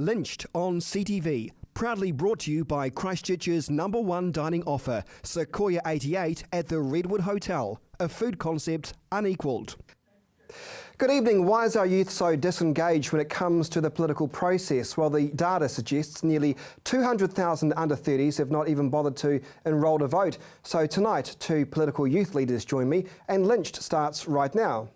Lynched on CTV, proudly brought to you by Christchurch's #1 dining offer, Sequoia 88 at the Redwood Hotel, a food concept unequalled. Good evening. Why is our youth so disengaged when it comes to the political process? Well, the data suggests nearly 200,000 under-30s have not even bothered to enrol to vote. So tonight, two political youth leaders join me, and Lynched starts right now.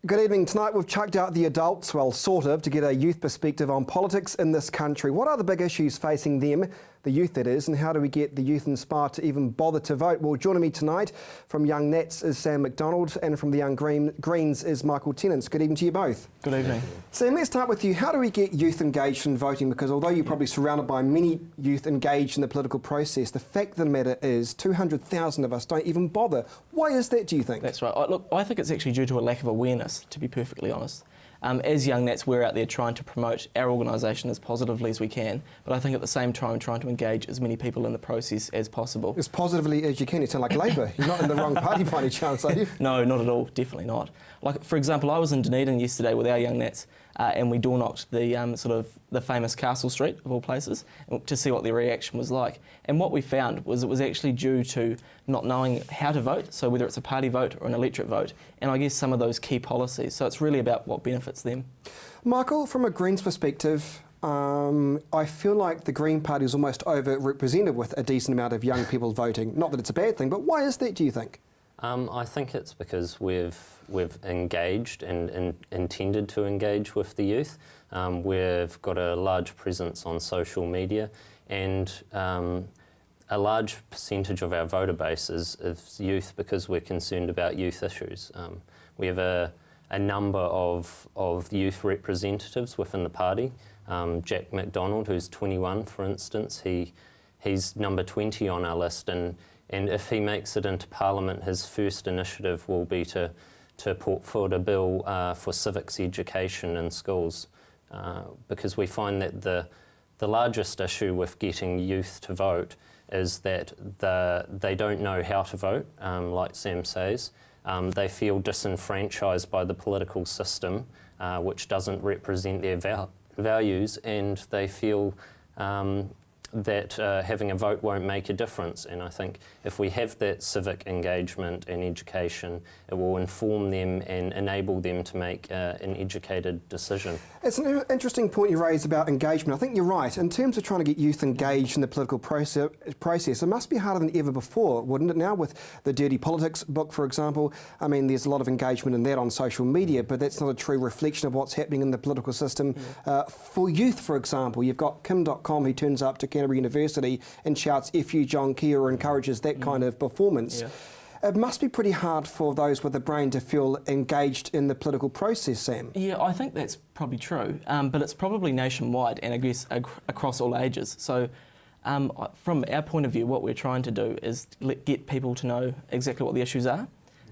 Good evening. Tonight we've chucked out the adults, well, sort of, to get a youth perspective on politics in this country. What are the big issues facing them, the youth that is, and how do we get the youth inspired to even bother to vote? Well, joining me tonight from Young Nats is Sam McDonald, and from the Young Greens is Michael Tennant. Good evening to you both. Good evening. Sam, let's start with you. How do we get youth engaged in voting? Because although you're probably surrounded by many youth engaged in the political process, the fact of the matter is 200,000 of us don't even bother. Why is that, do you think? That's right. Look, I think it's actually due to a lack of awareness, to be perfectly honest. As Young Nats, we're out there trying to promote our organisation as positively as we can, but I think at the same time trying to engage as many people in the process as possible. As positively as you can. You sound like Labour. You're not in the wrong party by any chance, are you? No, not at all. Definitely not. Like, for example, I was in Dunedin yesterday with our Young Nats and we door knocked the the famous Castle Street, of all places, to see what their reaction was like. And what we found was it was actually due to not knowing how to vote, so whether it's a party vote or an electorate vote, and I guess some of those key policies. So it's really about what benefits them. Michael, from a Greens perspective, I feel like the Green Party is almost overrepresented with a decent amount of young people voting. Not that it's a bad thing, but why is that, do you think? I think it's because we've engaged and intended to engage with the youth. We've got a large presence on social media, and a large percentage of our voter base is youth because we're concerned about youth issues. We have a number of youth representatives within the party. Jack McDonald, who's 21, for instance, he's number 20 on our list, and if he makes it into Parliament, his first initiative will be to put forward a bill for civics education in schools, because we find that the largest issue with getting youth to vote is that they don't know how to vote, like Sam says. They feel disenfranchised by the political system, which doesn't represent their values, and they feel that having a vote won't make a difference. And I think if we have that civic engagement and education, it will inform them and enable them to make an educated decision. It's an interesting point you raise about engagement. I think you're right. In terms of trying to get youth engaged in the political process, it must be harder than ever before, wouldn't it now, with the Dirty Politics book, for example? I mean, there's a lot of engagement in that on social media, but that's not a true reflection of what's happening in the political system. For youth, for example, you've got Kim.com, who turns up to Canterbury University and shouts "F you, John Key," or encourages that kind of performance. Yeah. It must be pretty hard for those with a brain to feel engaged in the political process, Sam. Yeah, I think that's probably true, but it's probably nationwide and I guess across all ages. So from our point of view, what we're trying to do is get people to know exactly what the issues are,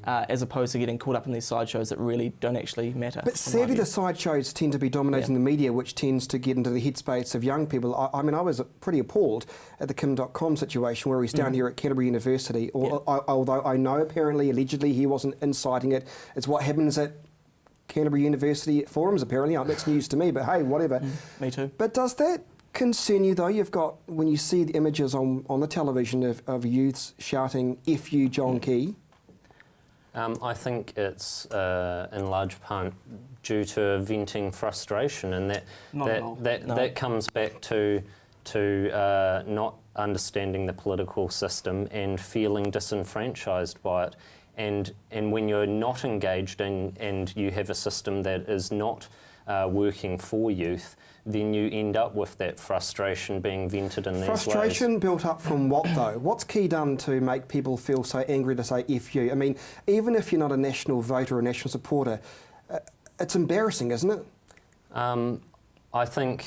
as opposed to getting caught up in these sideshows that really don't actually matter. But sadly, the sideshows tend to be dominating the media, which tends to get into the headspace of young people. I mean, I was pretty appalled at the Kim.com situation where he's down here at Canterbury University, although I know apparently, allegedly, he wasn't inciting it. It's what happens at Canterbury University forums, apparently. That's news to me, but hey, whatever. Me too. But does that concern you, though? You've got, when you see the images on the television of youths shouting "F you, John Key," I think it's in large part due to venting frustration, and that comes back to not understanding the political system and feeling disenfranchised by it. And when you're not engaged and you have a system that is not working for youth, then you end up with that frustration being vented in these ways. Frustration built up from what, though? What's Key done to make people feel so angry to say F you? I mean, even if you're not a national voter or a national supporter, it's embarrassing, isn't it? I think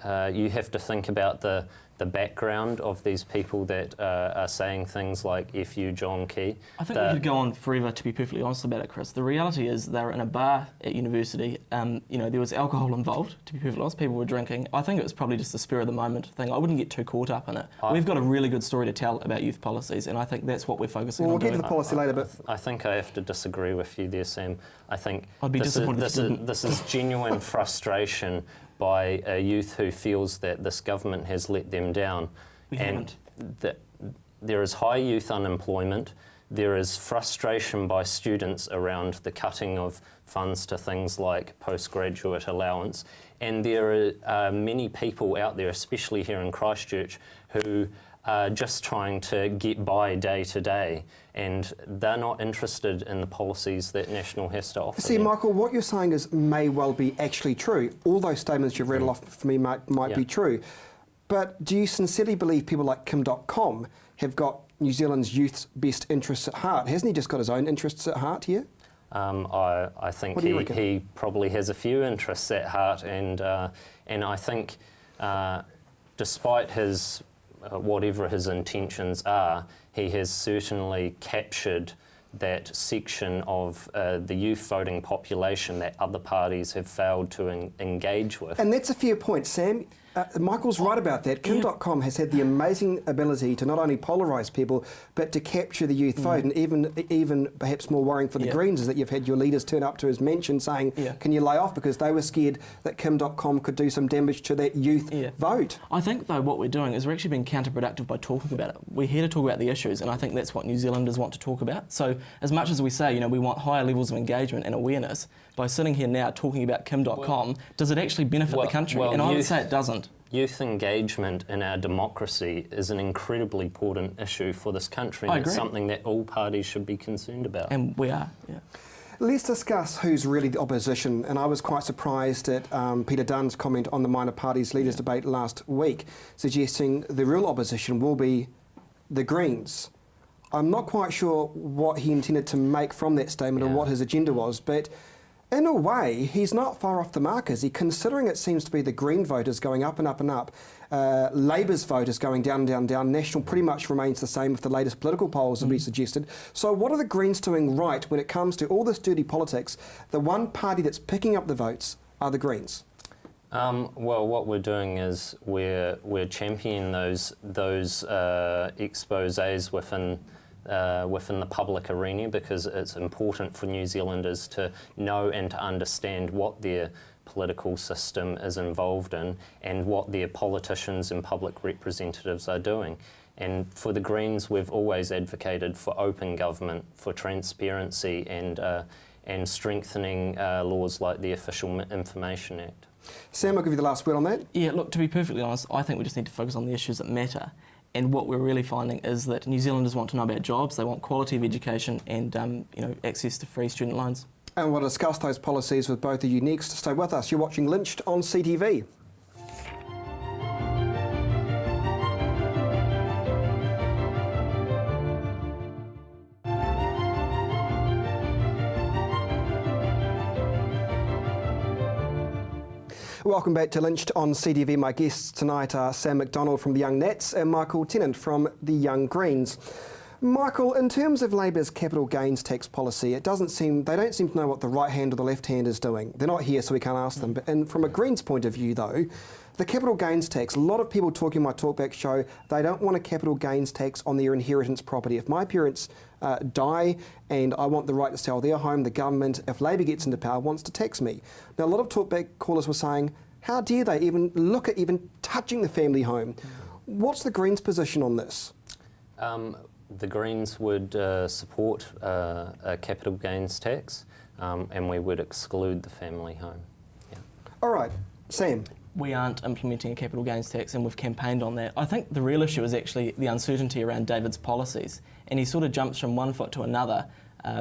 you have to think about the the background of these people that are saying things like "F you, John Key." I think we could go on forever, to be perfectly honest about it, Chris. The reality is they were in a bar at university. There was alcohol involved, to be perfectly honest. People were drinking. I think it was probably just a spur of the moment thing. I wouldn't get too caught up in it. We've got a really good story to tell about youth policies, and I think that's what we're focusing on. We'll get doing. to the policy later, but I think I have to disagree with you there, Sam. I think I'd be disappointed if you didn't. this is genuine frustration by a youth who feels that this government has let them down. There is high youth unemployment. There is frustration by students around the cutting of funds to things like postgraduate allowance. And there are many people out there, especially here in Christchurch, who are just trying to get by day to day, and they're not interested in the policies that National has to offer. see, them. Michael, what you're saying is may well be actually true. All those statements you've read off for me might be true. But do you sincerely believe people like Kim.com have got New Zealand's youth's best interests at heart? Hasn't he just got his own interests at heart here? I think he probably has a few interests at heart, and I think despite his whatever his intentions are, he has certainly captured that section of the youth voting population that other parties have failed to engage with. And that's a fair point, Sam. Michael's right about that. Kim.com has had the amazing ability to not only polarise people, but to capture the youth vote. And even perhaps more worrying for the Greens is that you've had your leaders turn up to his mansion saying, can you lay off? Because they were scared that Kim.com could do some damage to that youth vote. I think, though, what we're doing is we're actually being counterproductive by talking about it. We're here to talk about the issues, and I think that's what New Zealanders want to talk about. So as much as we say, we want higher levels of engagement and awareness, by sitting here now talking about Kim.com, does it actually benefit the country? And I would say it doesn't. Youth engagement in our democracy is an incredibly important issue for this country, and it's something that all parties should be concerned about. And we are, Let's discuss who's really the opposition. And I was quite surprised at Peter Dunn's comment on the minor parties leaders debate last week, suggesting the real opposition will be the Greens. I'm not quite sure what he intended to make from that statement or what his agenda was, but in a way, he's not far off the mark, is he? Considering it seems to be the Green vote is going up and up and up, Labour's vote is going down and down and down, National pretty much remains the same if the latest political polls have been suggested. So what are the Greens doing right when it comes to all this dirty politics? The one party that's picking up the votes are the Greens. Well, what we're doing is we're championing those exposés within the public arena, because it's important for New Zealanders to know and to understand what their political system is involved in and what their politicians and public representatives are doing. And for the Greens, we've always advocated for open government, for transparency, and strengthening laws like the Official Information Act. Sam, I'll give you the last word on that. Yeah, look, to be perfectly honest, I think we just need to focus on the issues that matter. And what we're really finding is that New Zealanders want to know about jobs, they want quality of education and access to free student loans. And we'll discuss those policies with both of you next. Stay with us. You're watching Lynched on CTV. Welcome back to Lynched on CTV. My guests tonight are Sam McDonald from the Young Nats and Michael Tennant from the Young Greens. Michael, in terms of Labour's capital gains tax policy, they don't seem to know what the right hand or the left hand is doing. They're not here, so we can't ask them. But from a Greens point of view, though, the capital gains tax, a lot of people talking my talkback show, they don't want a capital gains tax on their inheritance property. If my parents die and I want the right to sell their home, the government, if Labour gets into power, wants to tax me. Now, a lot of talkback callers were saying, how dare they even look at even touching the family home? What's the Greens' position on this? The Greens would support a capital gains tax, and we would exclude the family home. Yeah. All right, Sam. We aren't implementing a capital gains tax, and we've campaigned on that. I think the real issue is actually the uncertainty around David's policies, and he sort of jumps from one foot to another.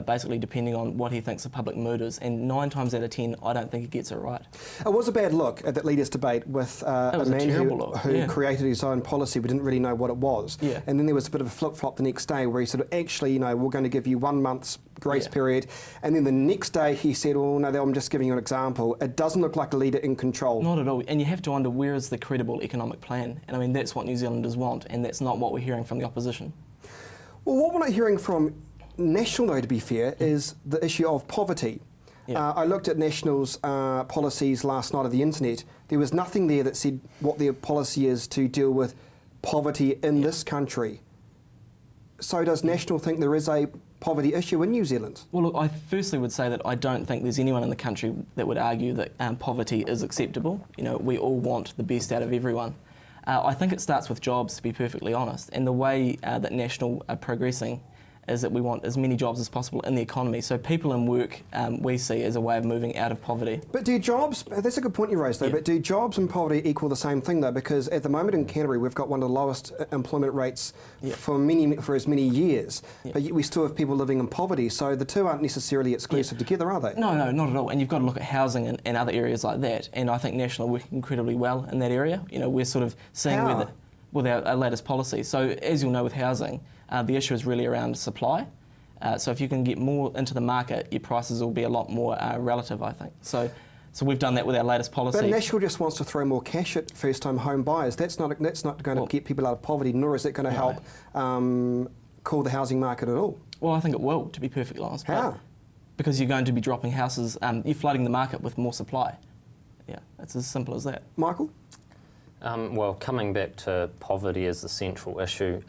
basically depending on what he thinks the public mood is. And 9 times out of 10, I don't think he gets it right. It was a bad look at that leaders' debate with a man who created his own policy. We didn't really know what it was. Yeah. And then there was a bit of a flip-flop the next day where he said, actually, we're going to give you 1 month's grace period. And then the next day he said, oh, no, I'm just giving you an example. It doesn't look like a leader in control. Not at all. And you have to wonder, where is the credible economic plan? And I mean, that's what New Zealanders want, and that's not what we're hearing from the opposition. Well, what we're not hearing from National, though, to be fair, is the issue of poverty. Yeah. I looked at National's policies last night on the internet. There was nothing there that said what their policy is to deal with poverty in this country. So does National think there is a poverty issue in New Zealand? Well, look, I firstly would say that I don't think there's anyone in the country that would argue that poverty is acceptable. We all want the best out of everyone. I think it starts with jobs, to be perfectly honest, and the way that National are progressing is that we want as many jobs as possible in the economy. So people in work we see as a way of moving out of poverty. But do jobs, that's a good point you raised though, but do jobs and poverty equal the same thing though? Because at the moment in Canterbury we've got one of the lowest employment rates for as many years, but yet we still have people living in poverty, so the two aren't necessarily exclusive together, are they? No, not at all. And you've got to look at housing and other areas like that, and I think National are working incredibly well in that area. We're sort of seeing with our latest policy. So as you'll know with housing, the issue is really around supply. So if you can get more into the market, your prices will be a lot more relative, I think. So we've done that with our latest policy. But National just wants to throw more cash at first-time home buyers. That's not going to get people out of poverty, nor is it going to help cool the housing market at all. Well, I think it will, to be perfectly honest. How? Because you're going to be dropping houses, you're flooding the market with more supply. Yeah, it's as simple as that. Michael? Well, coming back to poverty as the central issue,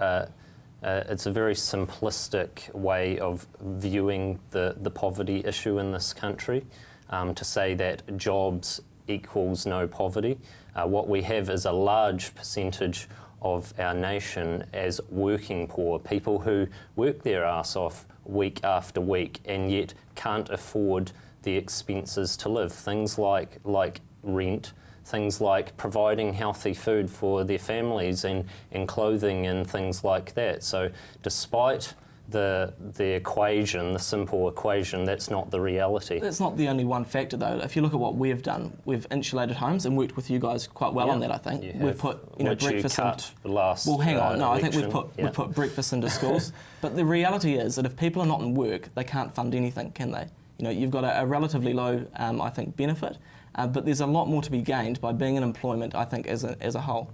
it's a very simplistic way of viewing the poverty issue in this country, to say that jobs equals no poverty. What we have is a large percentage of our nation as working poor, people who work their arse off week after week and yet can't afford the expenses to live. Things like rent, things like providing healthy food for their families and clothing and things like that. So despite the equation, the simple equation, that's not the reality. That's not the only one factor though. If you look at what we've done, we've insulated homes and worked with you guys quite well on that, I think. We've put breakfast Well, hang on, no, election. I think we've put breakfast into schools. But the reality is that if people are not in work, they can't fund anything, can they? You've got a relatively low, I think, benefit. But there's a lot more to be gained by being in employment, I think, as a whole.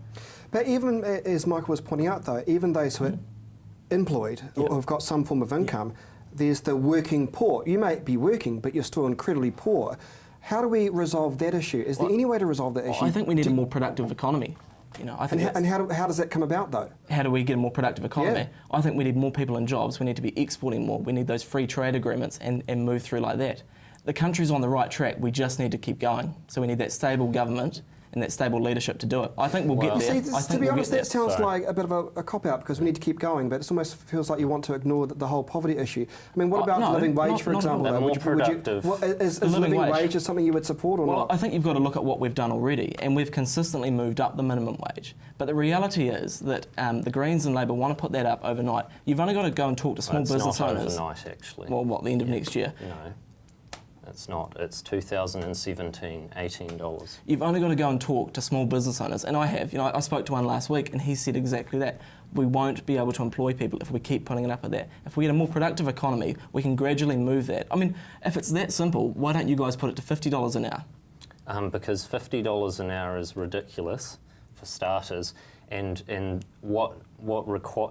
But even as Michael was pointing out, though, even those who are employed or have got some form of income, there's the working poor. You may be working, but you're still incredibly poor. How do we resolve that issue? Is there any way to resolve that issue? I think we need a more productive economy. I think and how does that come about, though? How do we get a more productive economy? I think we need more people in jobs. We need to be exporting more. We need those free trade agreements and move through like that. The country's on the right track. We just need to keep going. So we need that stable government and that stable leadership to do it. I think we'll get there. To be honest, that sounds like a bit of a cop-out because we need to keep going, but it almost feels like you want to ignore the whole poverty issue. I mean, what about the living wage, for example? Is living wage something you would support or not? Well, I think you've got to look at what we've done already, and we've consistently moved up the minimum wage. But the reality is that the Greens and Labour want to put that up overnight. You've only got to go and talk to small business owners. It's not overnight, actually. Well, what, the end of next year? No. It's not. It's 2017, $18. You've only got to go and talk to small business owners, and I have. I spoke to one last week, and he said exactly that. We won't be able to employ people if we keep putting it up at that. If we get a more productive economy, we can gradually move that. I mean, if it's that simple, why don't you guys put it to $50 an hour? Because $50 an hour is ridiculous, for starters, and what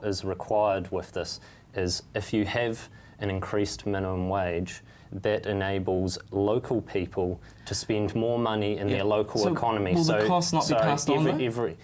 is required with this is if you have an increased minimum wage, that enables local people to spend more money in their local economy. Will the cost not be passed on?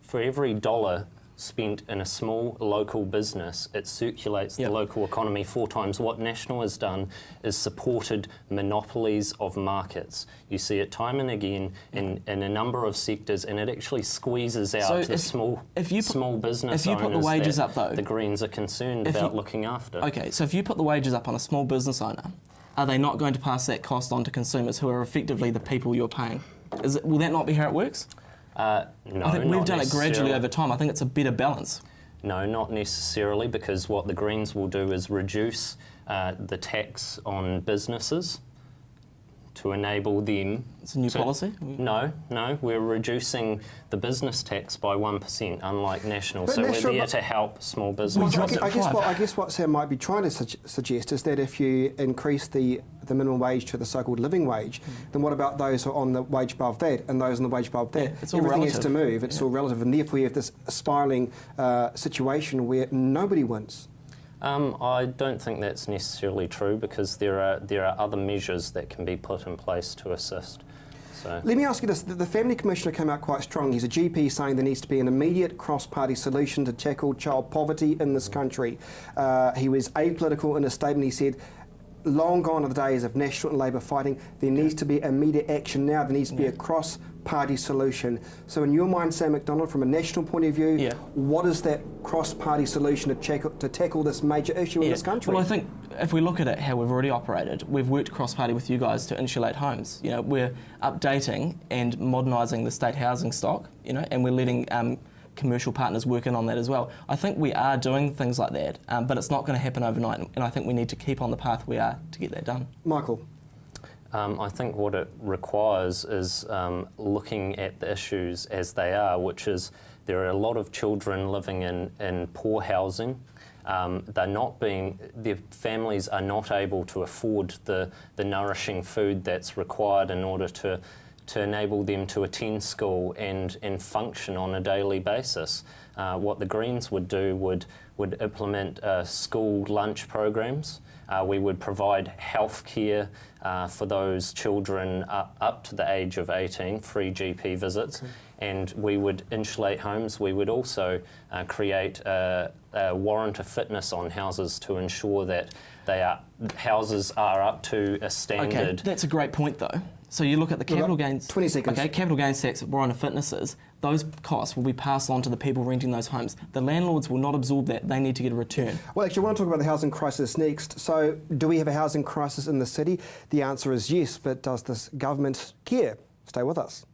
For every dollar spent in a small local business, it circulates the local economy 4 times. What National has done is supported monopolies of markets. You see it time and again in a number of sectors, and it actually squeezes out the small business owners. If you put the wages up, though, the Greens are concerned about looking after. Okay, so if you put the wages up on a small business owner, are they not going to pass that cost on to consumers who are effectively the people you're paying? Will that not be how it works? No, I think we've done it gradually over time. I think it's a better balance. No, not necessarily, because what the Greens will do is reduce the tax on businesses to enable them. It's a new policy? No, we're reducing the business tax by 1%, unlike national. So we're there to help small businesses. I guess what Sam might be trying to suggest is that if you increase the minimum wage to the so-called living wage, then what about those who are on the wage above that and those on the wage above that? It's all Everything relative. has to move. It's all relative, and therefore you have this spiralling situation where nobody wins. I don't think that's necessarily true, because there are other measures that can be put in place to assist. So. Let me ask you this. The Family Commissioner came out quite strong. He's a GP saying there needs to be an immediate cross-party solution to tackle child poverty in this country. He was apolitical in a statement. He said, long gone are the days of National and Labour fighting. There needs to be immediate action now. There needs to be a cross-party solution. So in your mind, Sam McDonald, from a national point of view, what is that cross-party solution to tackle this major issue in this country? Well, I think if we look at it, how we've already operated, we've worked cross-party with you guys to insulate homes. You know, we're updating and modernising the state housing stock, you know, and we're letting commercial partners work in on that as well. I think we are doing things like that, but it's not going to happen overnight, and I think we need to keep on the path we are to get that done. Michael? I think what it requires is looking at the issues as they are, which is there are a lot of children living in poor housing. Their families are not able to afford the nourishing food that's required in order to enable them to attend school and function on a daily basis. What the Greens would do would implement school lunch programs. We would provide health care for those children up to the age of 18, free GP visits, and we would insulate homes. We would also create a warrant of fitness on houses to ensure that houses are up to a standard. Okay, that's a great point though. So you look at the capital gains. 20 seconds. Okay, capital gains tax, warrant of fitnesses. Those costs will be passed on to the people renting those homes. The landlords will not absorb that. They need to get a return. Well, actually, I want to talk about the housing crisis next. So, do we have a housing crisis in the city? The answer is yes, but does this government care? Stay with us.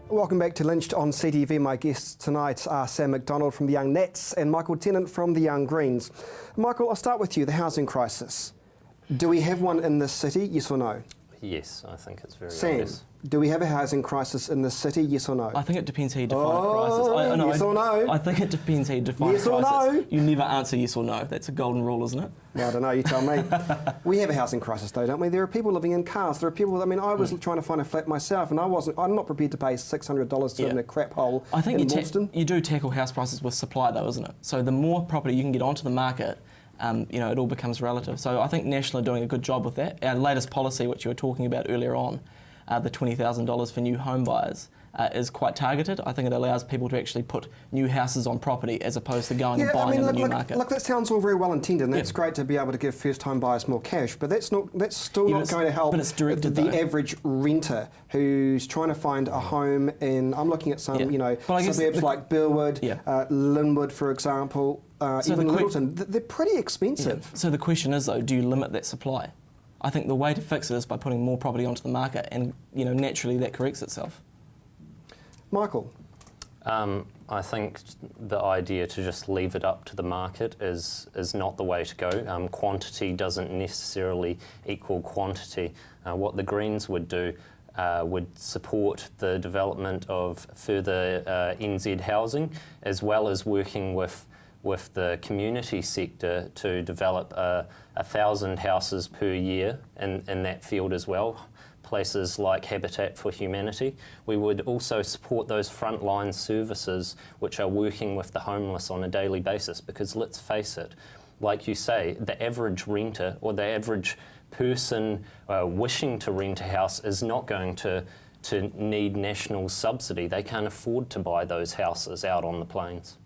Welcome back to Lynched on CTV. My guests tonight are Sam McDonald from the Young Nats and Michael Tennant from the Young Greens. Michael, I'll start with you. The housing crisis. Do we have one in this city, yes or no? Yes, I think it's very Sam, obvious. do we have a housing crisis in this city, yes or no? I think it depends how you define a crisis. Yes or no? I think it depends how you define Yes a or crisis. no? You never answer yes or no. That's a golden rule, isn't it? No, I don't know, you tell me. We have a housing crisis though, don't we? There are people living in cars. There are people, I mean, I was trying to find a flat myself and I'm not prepared to pay $600 to live in a crap hole I think in Wolston. you do tackle house prices with supply though, isn't it? So the more property you can get onto the market, you know, it all becomes relative. So I think National are doing a good job with that. Our latest policy, which you were talking about earlier on, the $20,000 for new home buyers, is quite targeted. I think it allows people to actually put new houses on property as opposed to going and buying in the new market. Look, that sounds all very well intended, and that's great to be able to give first-time buyers more cash, but that's still not going to help but it's directed, the though. average renter who's trying to find a home in, I'm looking at some, you know, suburbs like Burwood, Linwood, for example, even Littleton. They're pretty expensive. So the question is, though, do you limit that supply? I think the way to fix it is by putting more property onto the market, and you know, naturally that corrects itself. Michael? I think the idea to just leave it up to the market is not the way to go. Quantity doesn't necessarily equal quantity. What the Greens would do would support the development of further NZ housing, as well as working with the community sector to develop 1,000 houses per year in that field as well. Places like Habitat for Humanity. We would also support those frontline services which are working with the homeless on a daily basis, because let's face it, like you say, the average renter or the average person wishing to rent a house is not going to need national subsidy. They can't afford to buy those houses out on the plains.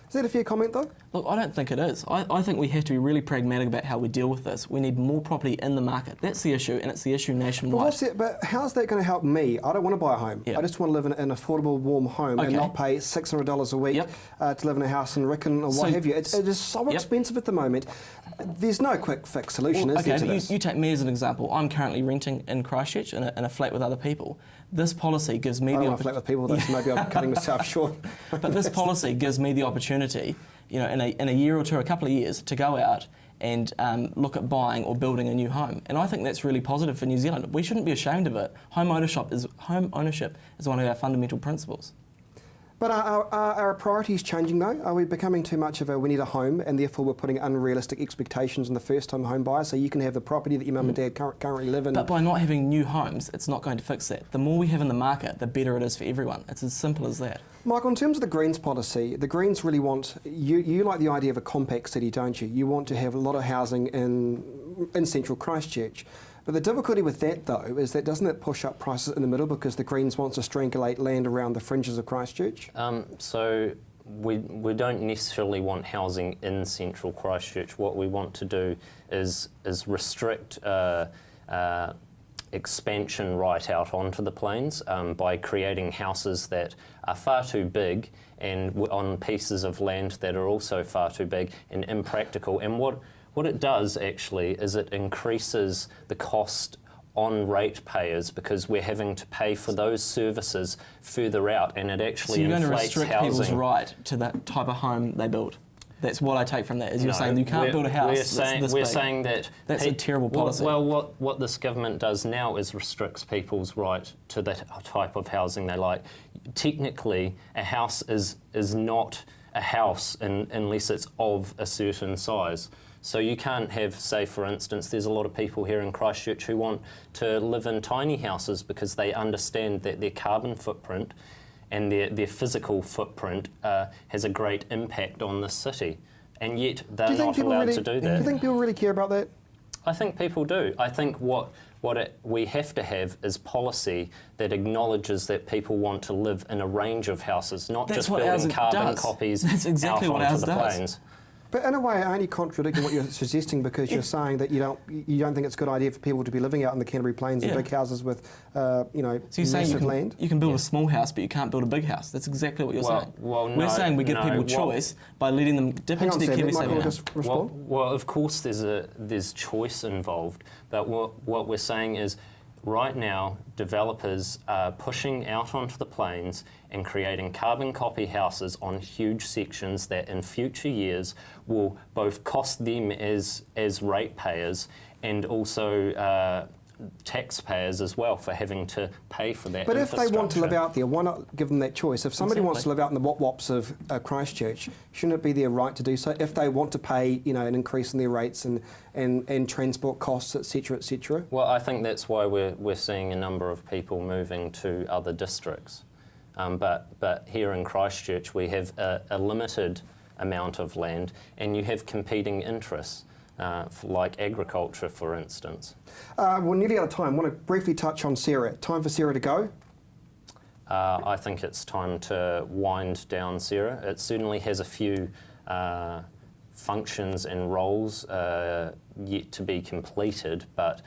Is that a fair comment though? Look, I don't think it is. I think we have to be really pragmatic about how we deal with this. We need more property in the market. That's the issue, and it's the issue nationwide. But how's that going to help me? I don't want to buy a home. Yep. I just want to live in an affordable, warm home and not pay $600 a week Yep. To live in a house in Rickon or what have you. It is so expensive at the moment. There's no quick fix solution, is there, to this? You take me as an example. I'm currently renting in Christchurch in a flat with other people. This policy gives me I the don't want to flat with people, though, so maybe I'm cutting myself short. But this policy gives me the opportunity, in a year or two, a couple of years, to go out and look at buying or building a new home. And I think that's really positive for New Zealand. We shouldn't be ashamed of it. Home ownership is one of our fundamental principles. But are our priorities changing, though? Are we becoming too much of a we need a home, and therefore we're putting unrealistic expectations on the first-time home buyer, so you can have the property that your mum and dad currently live in? But by not having new homes, it's not going to fix that. The more we have in the market, the better it is for everyone. It's as simple as that. Michael, in terms of the Greens policy, the Greens really want, you like the idea of a compact city, don't you? You want to have a lot of housing in central Christchurch. But the difficulty with that, though, is that doesn't it push up prices in the middle because the Greens want to strangulate land around the fringes of Christchurch? So we don't necessarily want housing in central Christchurch. What we want to do is restrict expansion right out onto the plains by creating houses that are far too big and on pieces of land that are also far too big and impractical. And what it does actually is it increases the cost on ratepayers because we're having to pay for those services further out, and it actually inflates housing. So you're going to restrict people's right to that type of home they build? That's what I take from that, is you're saying you can't build a house we're saying that... That's a terrible policy. Well, what this government does now is restricts people's right to that type of housing they like. Technically, a house is not a house unless it's of a certain size. So you can't have, say for instance, there's a lot of people here in Christchurch who want to live in tiny houses because they understand that their carbon footprint and their physical footprint has a great impact on the city. And yet they're not allowed to do that. Do you think people really care about that? I think people do. I think we have to have is policy that acknowledges that people want to live in a range of houses, not just building carbon copies out onto the plains. But in a way, only contradicting what you're suggesting because you're saying that you don't think it's a good idea for people to be living out in the Canterbury Plains in big houses with So you're massive land. You can build a small house, but you can't build a big house. That's exactly what you're saying. We're saying we give people choice by letting them dip into their KiwiSaver. Well, of course there's choice involved, but what we're saying is right now developers are pushing out onto the plains and creating carbon copy houses on huge sections that in future years will both cost them as ratepayers and also taxpayers as well for having to pay for that. But if they want to live out there, why not give them that choice? If somebody wants to live out in the wop-wops of Christchurch, shouldn't it be their right to do so? If they want to pay, an increase in their rates and transport costs, etc., etc. Well, I think that's why we're seeing a number of people moving to other districts. But here in Christchurch, we have a limited amount of land, and you have competing interests. Like agriculture, for instance. We're nearly out of time. I want to briefly touch on Sarah. Time for Sarah to go? I think it's time to wind down Sarah. It certainly has a few functions and roles yet to be completed, but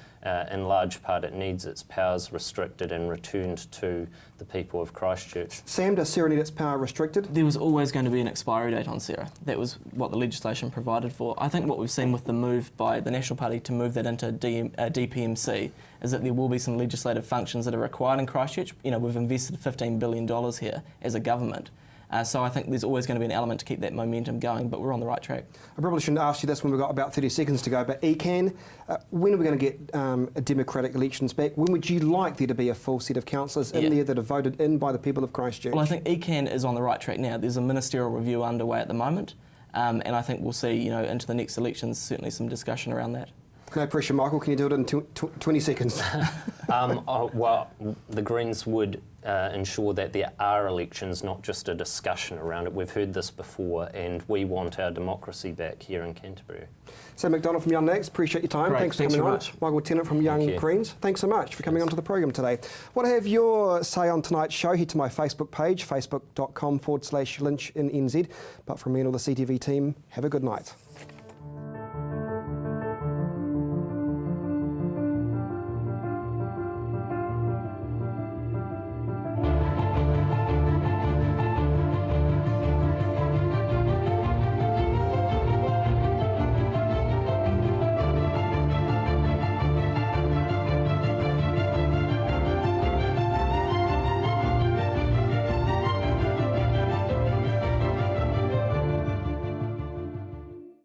in large part it needs its powers restricted and returned to the people of Christchurch. Sam, does Sarah need its power restricted? There was always going to be an expiry date on Sarah. That was what the legislation provided for. I think what we've seen with the move by the National Party to move that into DPMC is that there will be some legislative functions that are required in Christchurch. We've invested $15 billion here as a government. So I think there's always going to be an element to keep that momentum going, but we're on the right track. I probably shouldn't ask you this when we've got about 30 seconds to go, but ECAN, when are we going to get democratic elections back? When would you like there to be a full set of councillors in there that are voted in by the people of Christchurch? Well, I think ECAN is on the right track now. There's a ministerial review underway at the moment, and I think we'll see, into the next elections, certainly some discussion around that. No pressure, Michael. Can you do it in 20 seconds? Well, the Greens would ensure that there are elections, not just a discussion around it. We've heard this before, and we want our democracy back here in Canterbury. Sam McDonald from Young Next, appreciate your time. Great, Thanks for thanks coming very on. much. Michael Tennant from Young you. Greens, thanks so much for coming onto the program today. Want to have your say on tonight's show? Head to my Facebook page, facebook.com/Lynch in NZ. But from me and all the CTV team, have a good night.